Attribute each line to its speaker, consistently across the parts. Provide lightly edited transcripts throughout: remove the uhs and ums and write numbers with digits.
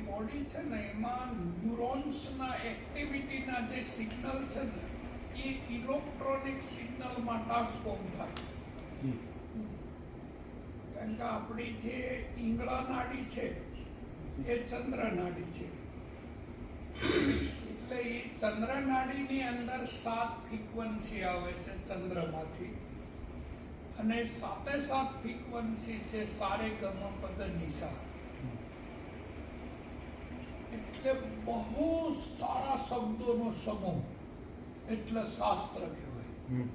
Speaker 1: Body છે ને એમાં ન્યુરોન્સના એક્ટિવિટીના જે સિગ્નલ છે ને એ ઇલેક્ટ્રોનિક સિગ્નલમાં ટ્રાન્સફોર્મ થાય. કારણ કે આપણી જે ઈંગળા નાડી છે એ ચંદ્ર નાડી છે. એટલે એ ચંદ્ર નાડીની અંદર 7 ફ્રીક્વન્સી આવે છે ચંદ્રમાંથી, અને 7 ફ્રીક્વન્સી છે સારે ગમ પદ નિશા. એટલે બહુ સારા શબ્દોનો સમૂહ એટલે શાસ્ત્ર કહેવાય.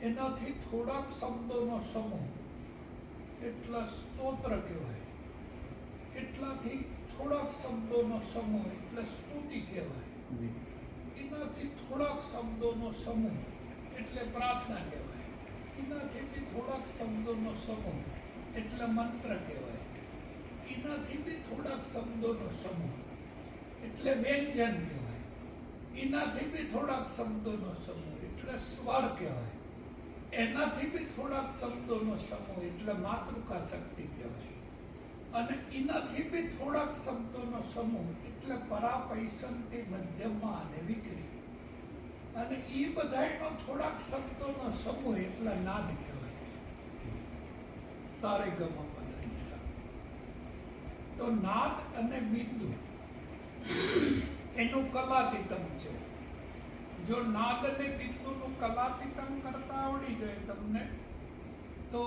Speaker 1: એનાથી થોડાક શબ્દોનો સમૂહ એટલે સ્તોત્ર કહેવાય. એટલાથી થોડાક શબ્દોનો સમૂહ એટલે સ્તુતિ કહેવાય. એનાથી થોડાક શબ્દોનો સમૂહ એટલે પ્રાર્થના કહેવાય. એનાથી બી થોડાક શબ્દોનો સમૂહ એટલે મંત્ર કહેવાય. એનાથી બી થોડાક શબ્દોનો સમૂહ એટલે વ્યંજન કહેવાય. એનાથી બી થોડાક શબ્દોનો સમૂહ એટલે સ્વર કહેવાય. એનાથી બી થોડાક શબ્દોનો સમૂહ એટલે માતૃકા શક્તિ કહેવાય. અને એનાથી બી થોડાક શબ્દોનો સમૂહ એટલે પરાપૈસંતી મધ્યમમાં અને વિક્રી. અને એ બધાનો થોડાક શબ્દોનો સમૂહ એટલે નાદ કહેવાય. સારે ગમ પદ નિશા. તો નાદ અને બિંદુ એનું કલાતીતમ છે. જો નાદ અને બિંદુનું કલાતીતમ કરતા આવડી જાય તમને, તો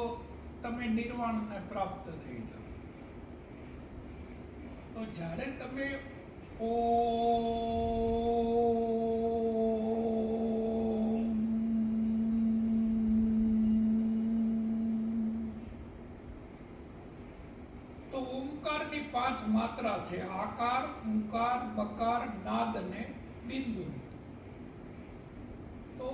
Speaker 1: તમે નિર્વાણને પ્રાપ્ત થઈ જાઓ. તો જ્યારે તમે ઓમ, તો ઓમકારની 5 માત્રા છે: આકાર, ઉકાર, બકાર, નાદ અને બિંદુ. તો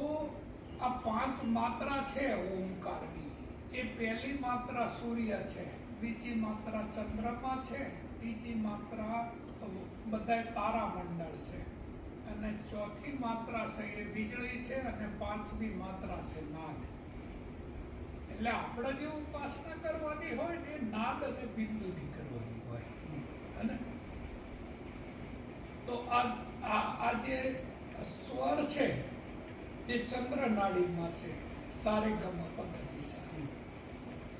Speaker 1: આ 5 માત્રા છે ઓમકારની. એ પહેલી માત્રા સૂર્ય છે, બીજી માત્રા ચંદ્રમા છે, ત્રીજી માત્રા બધાય તારામંડળ છે, અને ચોથી માત્રા છે એ વીજળી છે, અને 5મી માત્રા છે નાદ. એટલે આપણે જે ઉપાસના કરવાની હોય ને એ નાદ અને બિંદુની કરવાની હોય. અને તો આ જે સ્વર છે એ ચંદ્ર નાડીમાં છે, સારે ગમ પદ નિશા.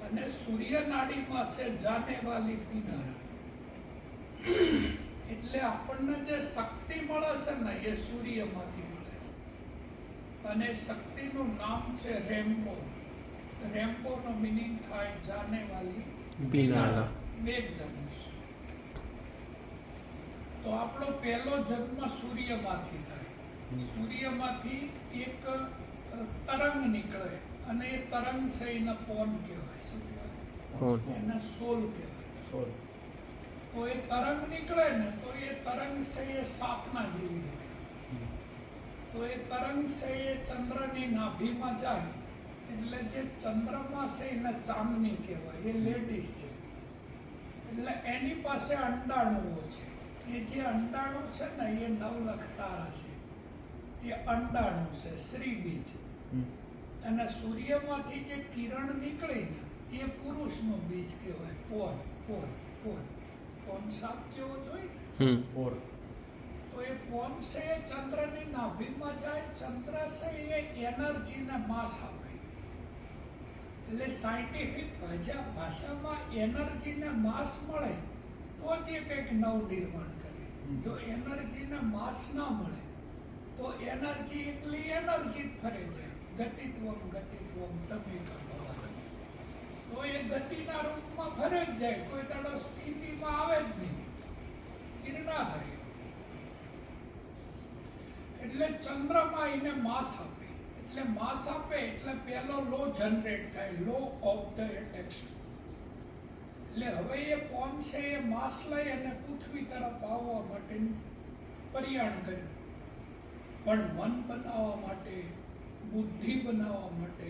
Speaker 1: અને સૂર્ય નાડીમાં છે જાને વાલી પીનારા. એટલે આપણને જે શક્તિ મળે છે ને એ સૂર્યમાંથી મળે છે. અને શક્તિનું નામ છે રેમ્બો. રેમ્બોનો મિનિંગ થાય જાને વાલી પીનારા, મેઘધનુષ. તો આપણો પહેલો જન્મ સૂર્યમાંથી થાય. સૂર્યમાંથી એક તરંગ નીકળે, અને એ તરંગ છે એને પવન કહેવાય. શું કહેવાય? એને સોલ કહેવાય. તો એ તરંગ નીકળે ને, તો એ તરંગ છે એ સાપના જેવી હોય. તો એ તરંગ છે એ ચંદ્રની નાભીમાં જાય, એટલે જે ચંદ્રમાં છે એને ચાંદની કહેવાય. એ લેડીઝ છે. એટલે એની પાસે અંડાણુઓ છે. એ જે અંડાણુ છે ને એ 9 લાખ તારા છે. એ અંડાણુ છે, શ્રીબીજ. અને સૂર્યમાંથી જે કિરણ નીકળી ને એ પુરુષનું બીજ કહેવાય. પોન સાપ જેવો જોઈ ને, તો એ પોન છે એ ચંદ્રની નાભીમાં જાય. ચંદ્ર છે એ એનર્જીને માસ આપે. એટલે સાયન્ટિફિક ભાષામાં એનર્જીને માસ મળે તો જ એ કંઈક નવ નિર્માણ કરે. જો એનર્જીને માસ ના મળે તો એનર્જી એકલી એનર્જી જ ફરે જાય. ગતિત્વમ તમે કહો તો એ ગતિના રૂપમાં ફરે જ જાય. કોઈ દાડો સ્થિતિમાં આવે જ નહીં. એ ના થાય. એટલે ચંદ્રમાં એને માસ આપે. એટલે માસ આપે એટલે પહેલો લો જનરેટ થાય, લો ઓફ ધ એટ્રેક્શન. એટલે હવે એ પોન છે એ માસ લઈ અને પૃથ્વી તરફ આવવા માટે પ્રયાણ કર્યું. પણ મન બનાવવા માટે, બુદ્ધિ બનાવવા માટે,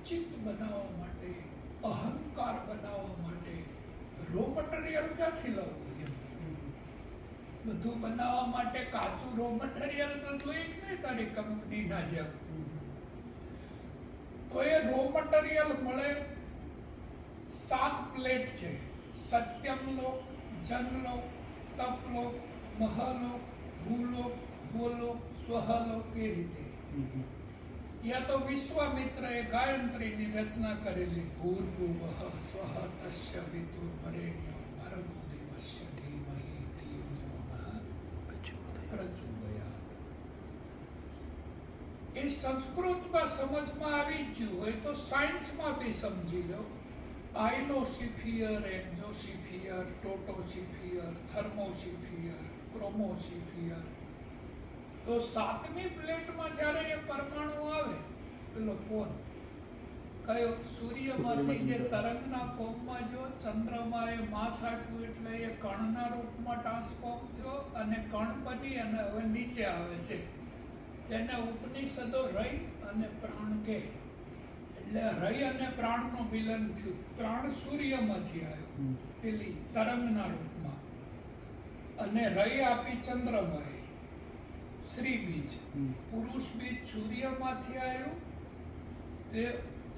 Speaker 1: ચિત્ત બનાવવા માટે, અહંકાર બનાવવા માટે રો મટીરિયલ ક્યાંથી લાવવું? બધું બનાવવા માટે કાચું રો મટીરિયલ તો જોઈએ જ નહીં તારી કંપનીના જેમ. તો એ રો મટીરિયલ મળે. 7 પ્લેટ છે: સત્યમ લોક, જનલોક, તપલોક, મહાલોક, ભૂલોક, ગોલોક, સ્વહાલોક એ રીતે. યા તો વિશ્વામિત્રએ ગાયત્રીની રચના કરેલી ભૂર્ભુવઃ સ્વઃ તસ્ય વિતુર્વરેણ્યં ભર્ગો દેવસ્ય ધીમહિ ધિયો યો નઃ પ્રચોદયાત્. એ સંસ્કૃતમાં સમજમાં આવી જ ગયું હોય તો સાયન્સમાં બી સમજી લો. આઇનોસિફિયર, એક્ઝોસિફિયર, ટોટોસિફિયર, થર્મોસિફિયર, ક્રોમોસિફિયર. તો સાતમી પ્લેટમાં જ્યારે એ પરમાણુ આવે, પેલો કોણ કયો સૂર્યમાંથી જે તરંગના ફોર્મમાં જો ચંદ્રમાએ માસ આપ્યું એટલે એ કણના રૂપમાં ટ્રાન્સફોર્મ થયો અને કણ બની અને હવે નીચે આવે છે. તેને ઉપનિષદો રઈ અને પ્રાણ કહે. એટલે રઈ અને પ્રાણનું મિલન થયું. પ્રાણ સૂર્યમાંથી આવ્યો પેલી તરંગના રૂપમાં, અને રઈ આપી ચંદ્રમાએ શ્રી બીજ. પુરુષ બીજ સૂર્યમાંથી આવ્યું, તે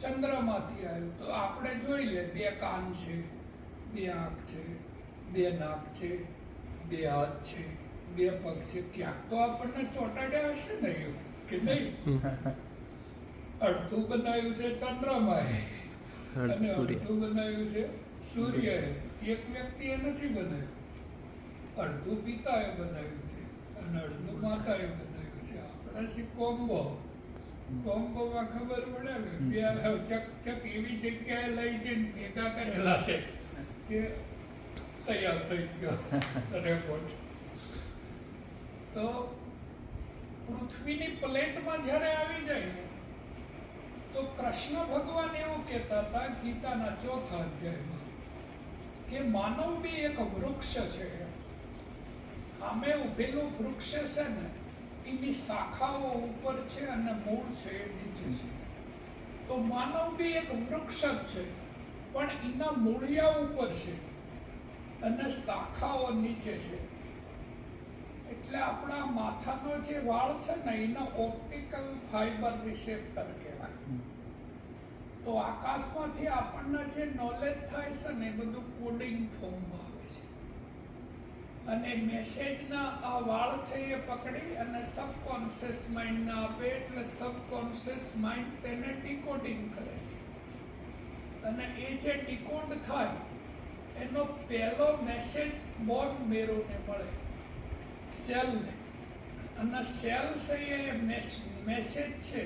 Speaker 1: ચંદ્રમાંથી આવ્યું. તો આપણે જોઈ લે, 2 કાન છે, 2 આંખ છે, 2 નાક છે, 2 હાથ છે, 2 પગ છે. ક્યાંક તો આપણને ચોટાડ્યા હશે ને એવું કે નહીં? અડધું બનાવ્યું છે ચંદ્રમાએ અને અડધું બનાવ્યું છે સૂર્યએ. એક વ્યક્તિએ નથી બનાવ્યું. અડધું પિતાએ બનાવ્યું છે અને અડધું માતાએ બનાવ્યું છે. આપણે છે કોમ્બો. કોમ્બોમાં ખબર પડે ને, 2 ચક એવી જગ્યાએ લઈ જઈને ભેગા કરેલા છે કે તૈયાર થઈ ગયો રેકોર્ડ. તો પૃથ્વીની પ્લેટમાં જ્યારે આવી જાય ને, તો કૃષ્ણ ભગવાન એવું કહેતા હતા ગીતાના 4થા અધ્યાયમાં કે માનવ બી એક વૃક્ષ છે. આમે ઉભેલું વૃક્ષ છે ને, એની શાખાઓ ઉપર છે અને મૂળ છે એ નીચે છે. તો માનવ બી એક વૃક્ષ જ છે, પણ એના મૂળિયા ઉપર છે અને શાખાઓ નીચે છે. એટલે આપણા માથાનો જે વાળ છે ને, એનો ઓપ્ટિકલ ફાઈબર રિસેપ્ટર કહેવાય. તો આકાશમાંથી આપણને જે નોલેજ થાય છે ને, એ બધું કોડિંગ ફોર્મમાં આવે છે. અને મેસેજના આ વાળ છે એ પકડી અને સબકોન્શિયસ માઇન્ડને આપે, એટલે સબકોન્શિયસ માઇન્ડ તેને ડીકોડિંગ કરે છે. અને એ જે ડીકોડ થાય એનો પહેલો મેસેજ બોન મેરોને મળે, સેલને. અને સેલ છે એ મેસેજ છે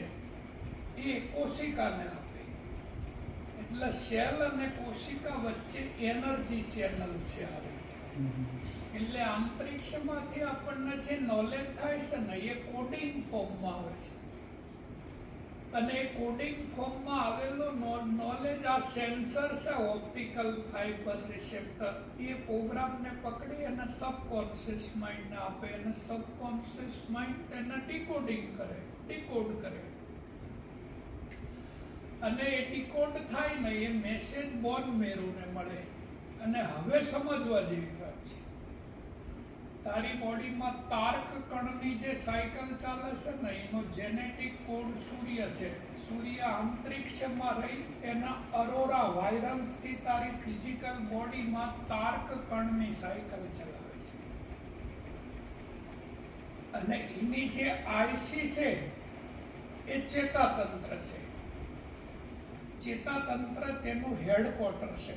Speaker 1: એ કોશિકાને આપે. એટલે સેલ અને કોશિકા વચ્ચે એનર્જી ચેનલ છે આ રીતે. એટલે અંતરિક્ષમાંથી આપણને જે નોલેજ થાય છે ને, એ કોડિંગ ફોર્મમાં આવે છે. અને એ કોડિંગ ફોર્મમાં આવેલો નોલેજ આ સેન્સર છે, ઓપ્ટિકલ ફાઈબર રિસેપ્ટર, એ પ્રોગ્રામને પકડી અને સબકોન્શિયસ માઇન્ડને આપે, અને સબકોન્શિયસ માઇન્ડ તેને ડીકોડ કરે. અને એ ડીકોડ થાય ને, એ મેસેજ બોન મેરુને મળે. અને હવે સમજવા જેવી વાત છે, તારી બોડીમાં તાર્ક કણની જે સાયકલ ચાલે છે ને, એનો જેનેટિક કોડ સૂર્ય છે. સૂર્ય અંતરિક્ષમાં રહી એના અરોરા વાયરન્સથી તારી ફિઝિકલ બોડીમાં તાર્ક કણની સાયકલ ચલાવે છે. અને એની જે આઈસી છે એ ચેતાતંત્ર છે. ચેતાતંત્ર તેનું હેડક્વાર્ટર છે.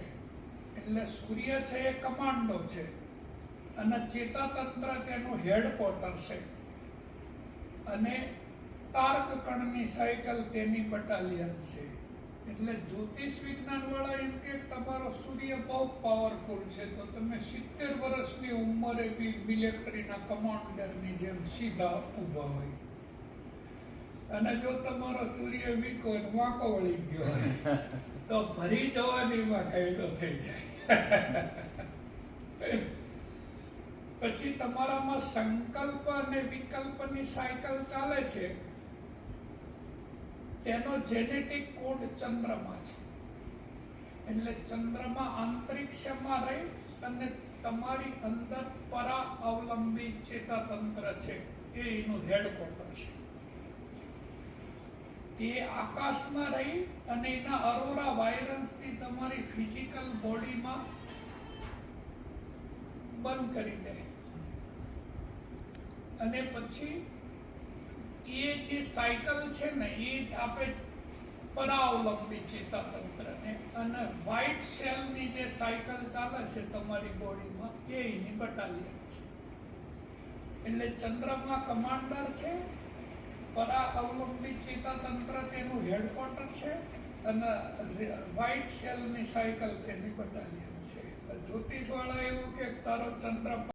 Speaker 1: એટલે સૂર્ય છે એ કમાન્ડો છે અને ચેતાતંત્ર તેનું હેડક્વાર્ટર છે. અને તાર્ક કણની સાયકલ તેની બટાલિયન છે. એટલે જ્યોતિષ વિજ્ઞાનવાળા એમ કે તમારો સૂર્ય બહુ પાવરફુલ છે, તો તમે 70 વર્ષની ઉંમરે બી મિલિટરીના કમાન્ડરની જેમ સીધા ઊભા હોય. અને જો તમારો સૂર્ય વીક હોય, વાંકો વળી ગયો હોય, તો ભરી જવાનીમાં કઈડો થઈ જાય. પછી તમારામાં સંકલ્પ અને વિકલ્પની સાયકલ ચાલે છે. તેનો જેનેટિક કોડ ચંદ્રમાં છે. એટલે ચંદ્રમાં અંતરિક્ષમાં રહી અને તમારી અંદર પરા અવલંબી ચેતાતંત્ર છે, એ એનું હેડક્વાર્ટર છે. તે આકાશમાં રહી અને એના અરોરા વાયરન્સથી તમારી ફિઝિકલ બોડીમાં બંધ કરી દે. અને પછી એ જે સાયકલ છે ને એ આપણે પરાવલંબી ચેતાતંત્રને, અને વ્હાઇટ સેલની જે સાયકલ ચાલે છે તમારી બોડીમાં એ એની બટાલિયન છે. એટલે ચંદ્રમાં કમાન્ડર છે, પરાવલંબી ચેતાતંત્ર તેનું હેડક્વાર્ટર છે, અને વ્હાઇટ સેલની સાયકલ તેની બટાલિયન છે. જ્યોતિષવાળા એવું કે તારો ચંદ્ર